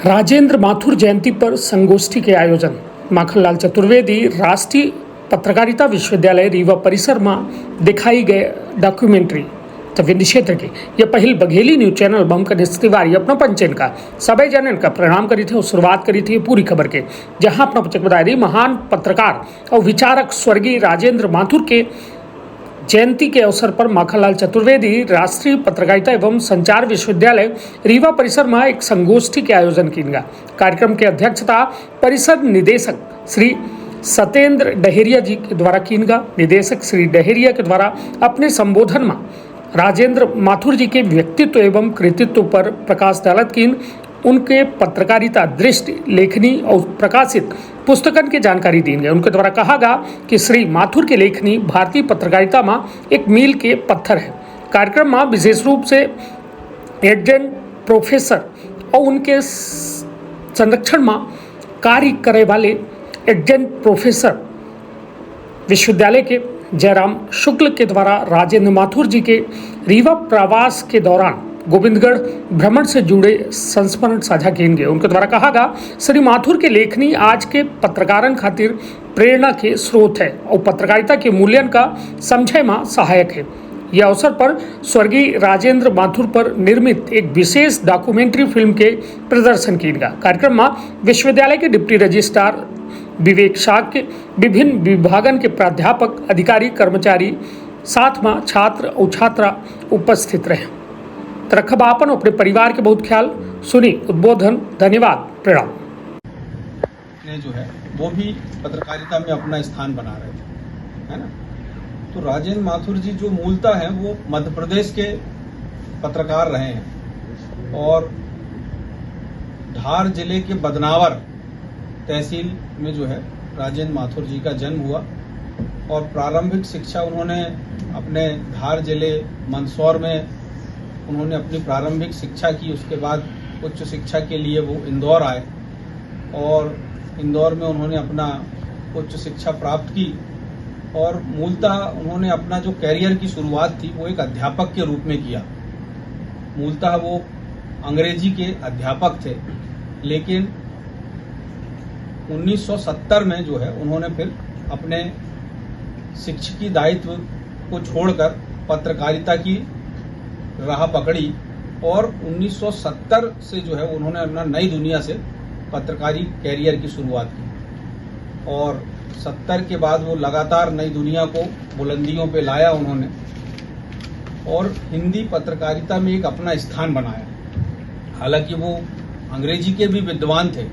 राजेंद्र माथुर जयंती पर संगोष्ठी के आयोजन माखनलाल चतुर्वेदी राष्ट्रीय पत्रकारिता विश्वविद्यालय रीवा परिसर में दिखाई गए डॉक्यूमेंट्री विंध्य क्षेत्र की यह पहल बघेली न्यूज चैनल बमकर निस्तिवारी अपना पंचन का सभी जनन का प्रणाम करी थे और शुरुआत करी थी पूरी खबर के, जहां अपना पचक बताई महान पत्रकार और विचारक स्वर्गीय राजेंद्र माथुर के जयंती के अवसर पर माखनलाल चतुर्वेदी राष्ट्रीय पत्रकारिता एवं संचार विश्वविद्यालय रीवा परिसर में एक संगोष्ठी के आयोजन की गया। कार्यक्रम की अध्यक्षता परिषद निदेशक श्री सत्येंद्र डहेरिया जी के द्वारा की गया। निदेशक श्री डहेरिया के द्वारा अपने संबोधन में राजेंद्र माथुर जी के व्यक्तित्व एवं कृतित्व पर प्रकाश डालत की उनके पत्रकारिता दृष्टि लेखनी और प्रकाशित पुस्तकन की जानकारी दी गई। उनके द्वारा कहा गया कि श्री माथुर की लेखनी भारतीय पत्रकारिता में एक मील के पत्थर है। कार्यक्रम में विशेष रूप से एडजंट प्रोफेसर और उनके संरक्षण में कार्य करे वाले एडजंट प्रोफेसर विश्वविद्यालय के जयराम शुक्ल के द्वारा राजेंद्र माथुर जी के रीवा प्रवास के दौरान गोविंदगढ़ भ्रमण से जुड़े संस्मरण साझा किए गए। उनके द्वारा कहा गया श्री माथुर की लेखनी आज के पत्रकारन खातिर प्रेरणा के स्रोत है और पत्रकारिता के मूल्यन का समझे में सहायक है। यह अवसर पर स्वर्गीय राजेंद्र माथुर पर निर्मित एक विशेष डॉक्यूमेंट्री फिल्म के प्रदर्शन किया गया। कार्यक्रम में विश्वविद्यालय के डिप्टी रजिस्ट्रार विवेक शाह के विभिन्न विभागन के प्राध्यापक अधिकारी कर्मचारी साथ में छात्र और छात्रा उपस्थित रहे। रखब आपन अपने परिवार के बहुत ख्याल सुनी उद्बोधन धन्यवाद प्रणाम ने जो है वो भी पत्रकारिता में अपना स्थान बना रहे थे, है ना। तो राजेंद्र माथुर जी जो मूलतः हैं वो मध्य प्रदेश के पत्रकार रहे हैं और धार जिले के बदनावर तहसील में जो है राजेंद्र माथुर जी का जन्म हुआ और प्रारंभिक शिक्षा उन्होंने अपने धार जिले मंदसौर में उन्होंने अपनी प्रारंभिक शिक्षा की। उसके बाद उच्च शिक्षा के लिए वो इंदौर आए और इंदौर में उन्होंने अपना उच्च शिक्षा प्राप्त की और मूलतः उन्होंने अपना जो कैरियर की शुरुआत थी वो एक अध्यापक के रूप में किया। मूलतः वो अंग्रेजी के अध्यापक थे, लेकिन 1970 में जो है उन्होंने फिर अपने शिक्षकी दायित्व को छोड़कर पत्रकारिता की राह पकड़ी और 1970 से जो है उन्होंने अपना नई दुनिया से पत्रकारी कैरियर की शुरुआत की और 70 के बाद वो लगातार नई दुनिया को बुलंदियों पे लाया उन्होंने और हिंदी पत्रकारिता में एक अपना स्थान बनाया। हालांकि वो अंग्रेजी के भी विद्वान थे,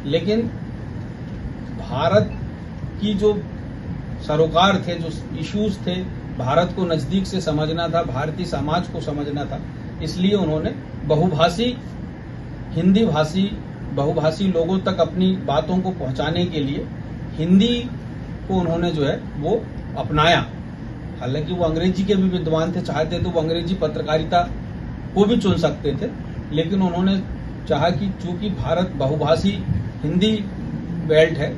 लेकिन भारत की जो सरोकार थे, जो इश्यूज थे, भारत को नजदीक से समझना था, भारतीय समाज को समझना था, इसलिए उन्होंने बहुभाषी हिंदी भाषी बहुभाषी लोगों तक अपनी बातों को पहुंचाने के लिए हिंदी को उन्होंने जो है वो अपनाया। हालांकि वो अंग्रेजी के भी विद्वान थे, चाहते तो वो अंग्रेजी पत्रकारिता को भी चुन सकते थे, लेकिन उन्होंने चाहा कि चूंकि भारत बहुभाषी हिंदी बेल्ट है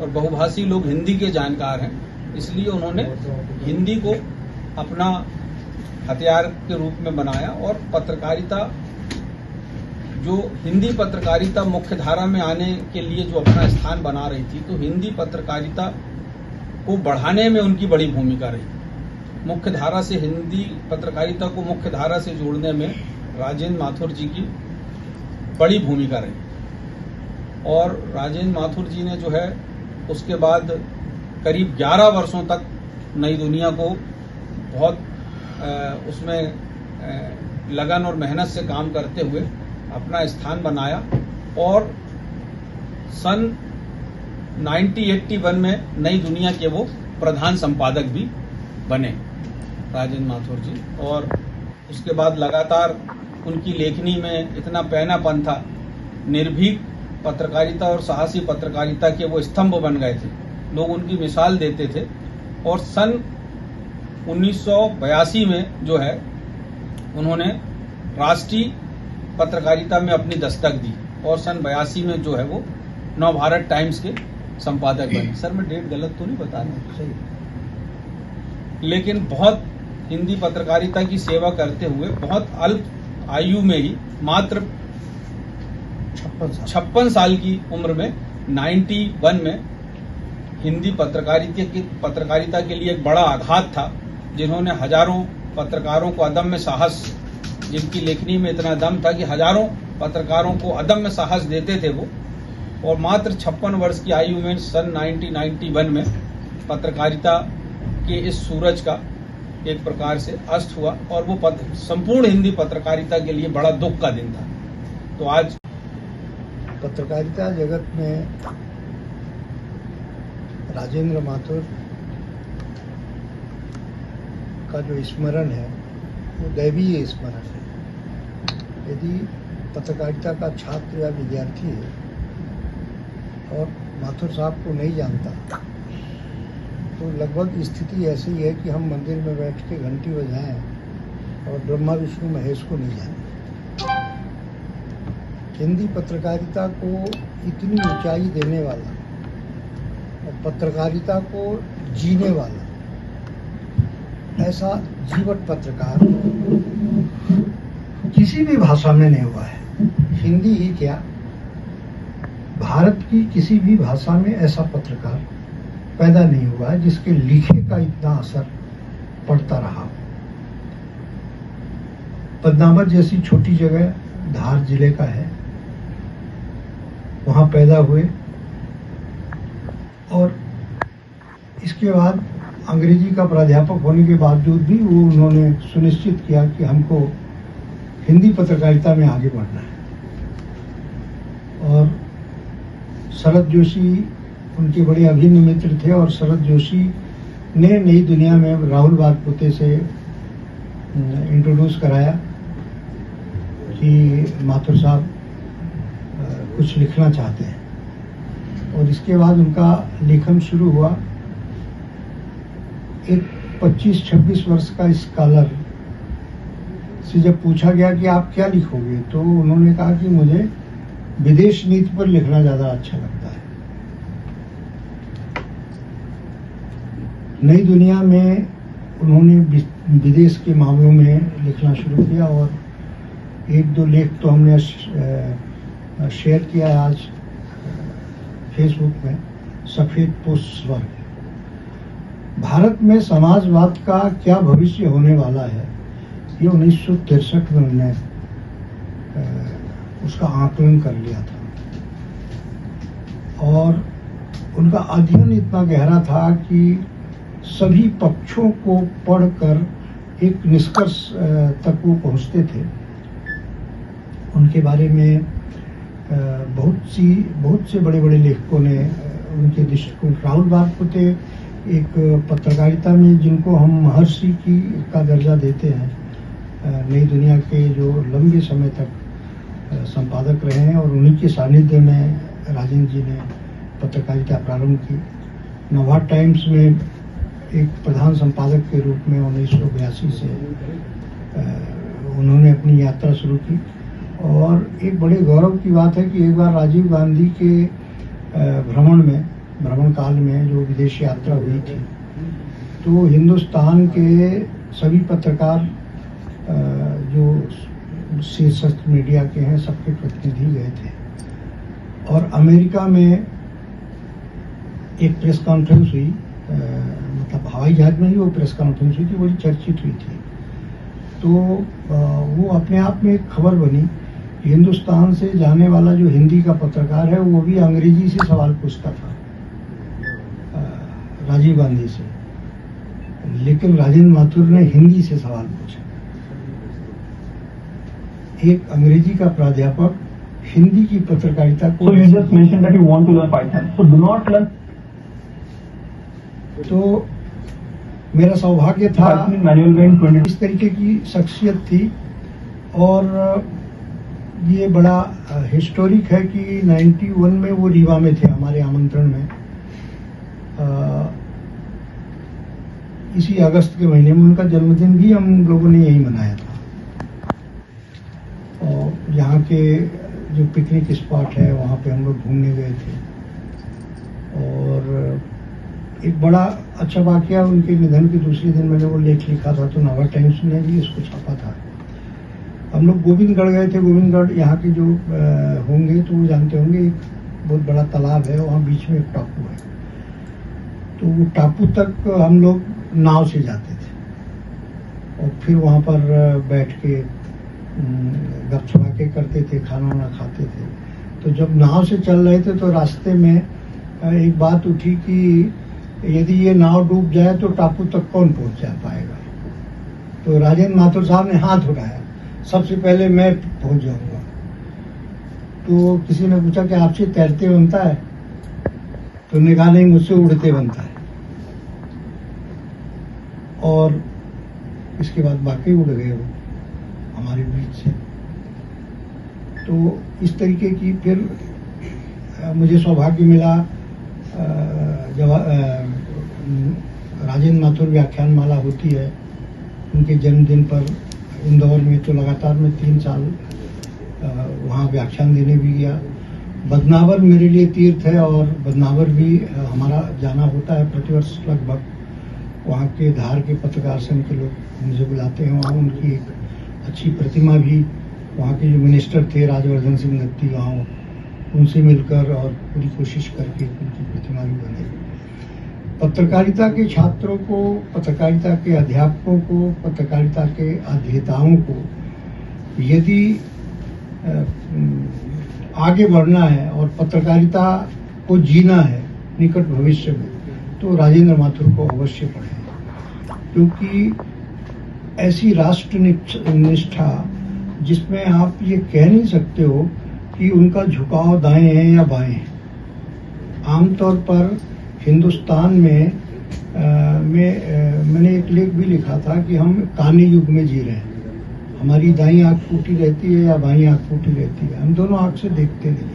और बहुभाषी लोग हिंदी के जानकार हैं, इसलिए उन्होंने हिंदी को अपना हथियार के रूप में बनाया और पत्रकारिता जो हिंदी पत्रकारिता मुख्य धारा में आने के लिए जो अपना स्थान बना रही थी, तो हिंदी पत्रकारिता को बढ़ाने में उनकी बड़ी भूमिका रही। मुख्य धारा से हिंदी पत्रकारिता को मुख्य धारा से जोड़ने में राजेंद्र माथुर जी की बड़ी भूमिका रही और राजेंद्र माथुर जी ने जो है उसके बाद करीब 11 वर्षों तक नई दुनिया को बहुत उसमें लगन और मेहनत से काम करते हुए अपना स्थान बनाया और सन 1981 में नई दुनिया के वो प्रधान संपादक भी बने राजेंद्र माथुर जी। और उसके बाद लगातार उनकी लेखनी में इतना पैनापन था, निर्भीक पत्रकारिता और साहसी पत्रकारिता के वो स्तंभ बन गए थे, लोग उनकी मिसाल देते थे। और सन 1982 में जो है उन्होंने राष्ट्रीय पत्रकारिता में अपनी दस्तक दी और सन 82 में जो है वो नवभारत टाइम्स के संपादक बने। सर मैं डेट गलत तो नहीं बता रहा, सही, लेकिन बहुत हिंदी पत्रकारिता की सेवा करते हुए बहुत अल्प आयु में ही मात्र 56 साल की उम्र में 91 में हिंदी पत्रकारिता के लिए एक बड़ा आघात था, जिन्होंने हजारों पत्रकारों को अदम्य साहस, जिनकी लेखनी में इतना दम था कि हजारों पत्रकारों को अदम्य साहस देते थे वो, और मात्र 56 वर्ष की आयु में सन 1991 में पत्रकारिता के इस सूरज का एक प्रकार से अस्त हुआ, और वो संपूर्ण हिंदी पत्रकारिता के लिए बड़ा दुख का दिन था। तो आज पत्रकारिता जगत में राजेंद्र माथुर का जो स्मरण है वो दैवीय स्मरण है। यदि पत्रकारिता का छात्र या विद्यार्थी है और माथुर साहब को नहीं जानता तो लगभग स्थिति ऐसी है कि हम मंदिर में बैठ के घंटी बजाएं और ब्रह्मा विष्णु महेश को नहीं जाने। हिंदी पत्रकारिता को इतनी ऊंचाई देने वाला और पत्रकारिता को जीने वाला ऐसा जीवट पत्रकार किसी भी भाषा में नहीं हुआ है। हिंदी ही क्या, भारत की किसी भी भाषा में ऐसा पत्रकार पैदा नहीं हुआ है जिसके लिखे का इतना असर पड़ता रहा। बदनावर जैसी छोटी जगह धार जिले का है, वहां पैदा हुए और इसके बाद अंग्रेजी का प्राध्यापक होने के बावजूद भी वो उन्होंने सुनिश्चित किया कि हमको हिंदी पत्रकारिता में आगे बढ़ना है। और शरद जोशी उनके बड़े अभिन्न मित्र थे और शरद जोशी ने नई दुनिया में राहुल बारपुते से इंट्रोड्यूस कराया कि माथुर साहब कुछ लिखना चाहते हैं, और इसके बाद उनका लेखन शुरू हुआ। एक 25-26 वर्ष का स्कॉलर से जब पूछा गया कि आप क्या लिखोगे तो उन्होंने कहा कि मुझे विदेश नीति पर लिखना ज्यादा अच्छा लगता है। नई दुनिया में उन्होंने विदेश के मामलों में लिखना शुरू किया और एक दो लेख तो हमने शेयर किया है आज फेसबुक में। सफेद पोस्ट स्वर्ग, भारत में समाजवाद का क्या भविष्य होने वाला है, ये 1963 में उन्होंने उसका आकलन कर लिया था। और उनका अध्ययन इतना गहरा था कि सभी पक्षों को पढ़कर एक निष्कर्ष तक वो पहुंचते थे। उनके बारे में बहुत से बड़े बड़े लेखकों ने उनके दृष्टिकोण, राहुल बारपुते एक पत्रकारिता में जिनको हम महर्षि की का दर्जा देते हैं, नई दुनिया के जो लंबे समय तक संपादक रहे हैं, और उन्हीं के सानिध्य में राजेंद्र जी ने पत्रकारिता प्रारंभ की। नवभारत टाइम्स में एक प्रधान संपादक के रूप में 1982 से उन्होंने अपनी यात्रा शुरू की। और एक बड़े गौरव की बात है कि एक बार राजीव गांधी के भ्रमण काल में जो विदेश यात्रा हुई थी तो हिंदुस्तान के सभी पत्रकार जो शीर्षस्थ मीडिया के हैं सबके प्रतिनिधि गए थे। और अमेरिका में एक प्रेस कॉन्फ्रेंस हुई, मतलब हवाई जहाज में ही वो प्रेस कॉन्फ्रेंस हुई थी, बड़ी चर्चित हुई थी। तो वो अपने आप में एक खबर बनी। हिंदुस्तान से जाने वाला जो हिंदी का पत्रकार है वो भी अंग्रेजी से सवाल पूछता था राजीव गांधी से, लेकिन राजेंद्र माथुर ने हिंदी से सवाल पूछा। एक अंग्रेजी का प्राध्यापक हिंदी की पत्रकारिता को So you just mentioned that you want to learn Python. So do not learn तो मेरा सौभाग्य था। Python in manual gain 20. इस तरीके की शख्सियत थी। और ये बड़ा हिस्टोरिक है कि 91 में वो रीवा में थे हमारे आमंत्रण में। इसी अगस्त के महीने में उनका जन्मदिन भी हम लोगों ने यही मनाया था। और यहाँ के जो पिकनिक स्पॉट है वहाँ पे हम लोग घूमने गए थे। और एक बड़ा अच्छा वाकया, उनके निधन के दूसरे दिन मैंने वो लेख लिखा था तो नवभारत टाइम्स ने भी इसको छापा था। हम लोग गोविंदगढ़ गए थे। गोविंदगढ़ यहाँ के जो होंगे तो वो जानते होंगे, एक बहुत बड़ा तालाब है, वहाँ बीच में एक टापू है। तो वो टापू तक हम लोग नाव से जाते थे और फिर वहाँ पर बैठ के गपशप करते थे, खाना वाना खाते थे। तो जब नाव से चल रहे थे तो रास्ते में एक बात उठी कि यदि ये नाव डूब जाए तो टापू तक कौन पहुंच जा पाएगा। तो राजेंद्र माथुर साहब ने हाथ उठाया, सबसे पहले मैं पहुंच जाऊंगा। तो किसी ने पूछा कि आपसे तैरते बनता है? तो उन्होंने कहा नहीं, मुझसे उड़ते बनता है। और इसके बाद बाकी उड़ गए वो हमारे बीच से। तो इस तरीके की फिर मुझे सौभाग्य मिला जब राजेंद्र माथुर व्याख्यान माला होती है उनके जन्मदिन पर इंदौर में, तो लगातार मैं 3 साल वहाँ व्याख्यान देने भी गया। बदनावर मेरे लिए तीर्थ है और बदनावर भी हमारा जाना होता है प्रतिवर्ष लगभग। वहाँ के धार के पत्रकार संघ के लोग मुझे बुलाते हैं, वहाँ उनकी एक अच्छी प्रतिमा भी, वहाँ के जो मिनिस्टर थे राजवर्धन सिंह दत्ती, गाँव उनसे मिलकर और पूरी कोशिश करके उनकी प्रतिमा भी बनाई। पत्रकारिता के छात्रों को, पत्रकारिता के अध्यापकों को, पत्रकारिता के अध्येताओं को यदि आगे बढ़ना है और पत्रकारिता को जीना है निकट भविष्य में, तो राजेंद्र माथुर को अवश्य पढ़ें, क्योंकि ऐसी राष्ट्र निष्ठा जिसमें आप ये कह नहीं सकते हो कि उनका झुकाव दाएं है या बाएं है। आमतौर पर हिंदुस्तान में मैंने एक लेख भी लिखा था कि हम कानी युग में जी रहे हैं। हमारी दाईं आंख फूटी रहती है या बाईं आंख फूटी रहती है, हम दोनों आंख से देखते नहीं है।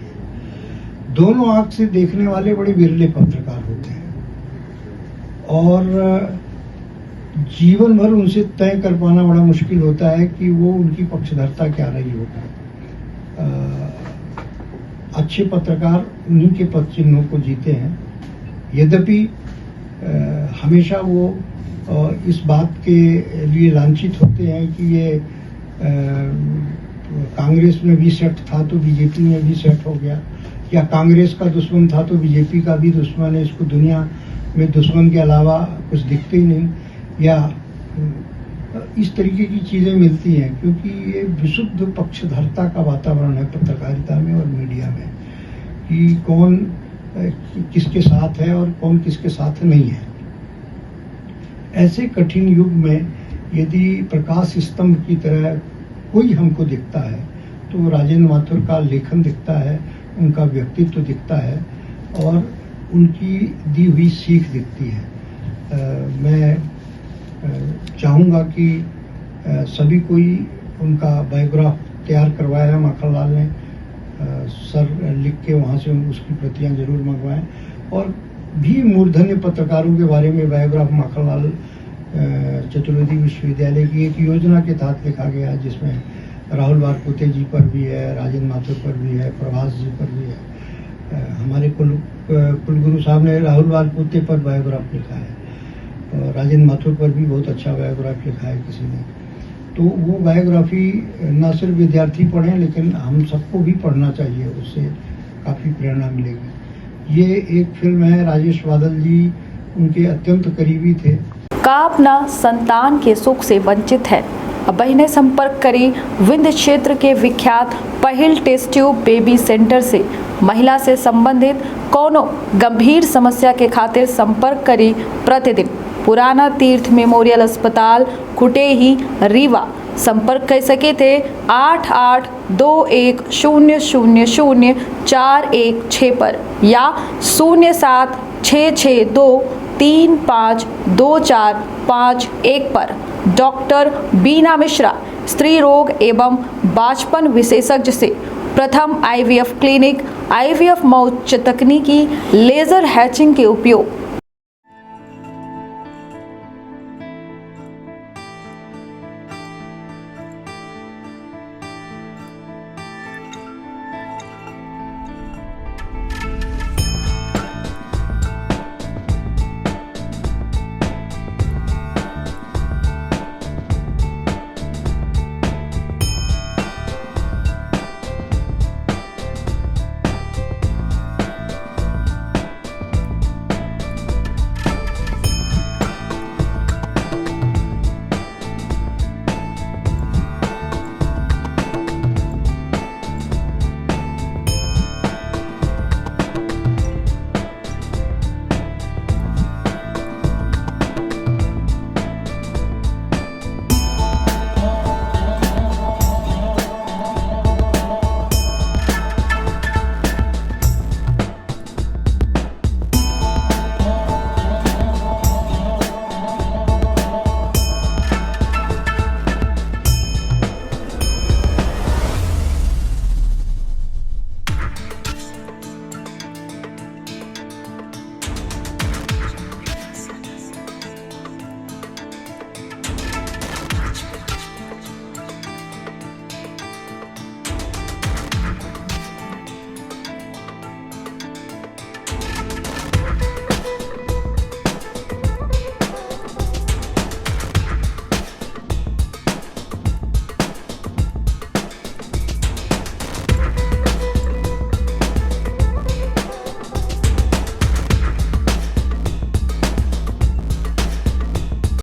दोनों आंख से देखने वाले बड़े विरले पत्रकार होते हैं और जीवन भर उनसे तय कर पाना बड़ा मुश्किल होता है कि वो उनकी पक्षधरता क्या रही होगी। अच्छे पत्रकार उन्हीं के पद चिन्हों को जीते हैं। यद्यपि हमेशा वो इस बात के लिए लांछित होते हैं कि ये कांग्रेस में भी सेट था तो बीजेपी में भी सेट हो गया, या कांग्रेस का दुश्मन था तो बीजेपी का भी दुश्मन है। इसको दुनिया में दुश्मन के अलावा कुछ दिखते ही नहीं, या इस तरीके की चीजें मिलती हैं, क्योंकि ये विशुद्ध पक्षधरता का वातावरण है पत्रकारिता में और मीडिया में, कि कौन किसके साथ है और कौन किसके साथ नहीं है। ऐसे कठिन युग में यदि प्रकाश स्तंभ की तरह कोई हमको दिखता है तो राजेंद्र माथुर का लेखन दिखता है, उनका व्यक्तित्व दिखता है और उनकी दी हुई सीख दिखती है। मैं चाहूँगा कि सभी कोई उनका बायोग्राफ तैयार करवाया है माखनलाल ने, सर लिख के वहाँ से उसकी प्रतियां जरूर मंगवाएं। और भी मूर्धन्य पत्रकारों के बारे में बायोग्राफ माखनलाल चतुर्वेदी विश्वविद्यालय की एक योजना के तहत लिखा गया है, जिसमें राहुल वारपुते जी पर भी है, राजेंद्र माथुर पर भी है, प्रभास जी पर भी है। हमारे कुलगुरु साहब ने राहुल वारपुते पर बायोग्राफ लिखा है और राजेंद्र माथुर पर भी बहुत अच्छा बायोग्राफ लिखा है किसी ने। तो वो बायोग्राफी न सिर्फ विद्यार्थी पढ़ें, लेकिन हम सबको भी पढ़ना चाहिए, उससे काफ़ी प्रेरणा मिलेगी। ये एक फिल्म है, राजेश बादल जी उनके अत्यंत करीबी थे। का अपना संतान के सुख से वंचित है, अब बहने संपर्क करी विंध्य क्षेत्र के विख्यात पहिल टेस्ट ट्यूब बेबी सेंटर से। महिला से संबंधित कोनो गंभीर समस्या के खातिर संपर्क करी प्रतिदिन पुराना तीर्थ मेमोरियल अस्पताल कुटेही रीवा। संपर्क कर सके थे 8821000416 पर या 0766235245 पर। डॉक्टर बीना मिश्रा, स्त्री रोग एवं बांझपन विशेषज्ञ से प्रथम IVF क्लिनिक, IVF मौच तकनीकी, लेजर हैचिंग के उपयोग,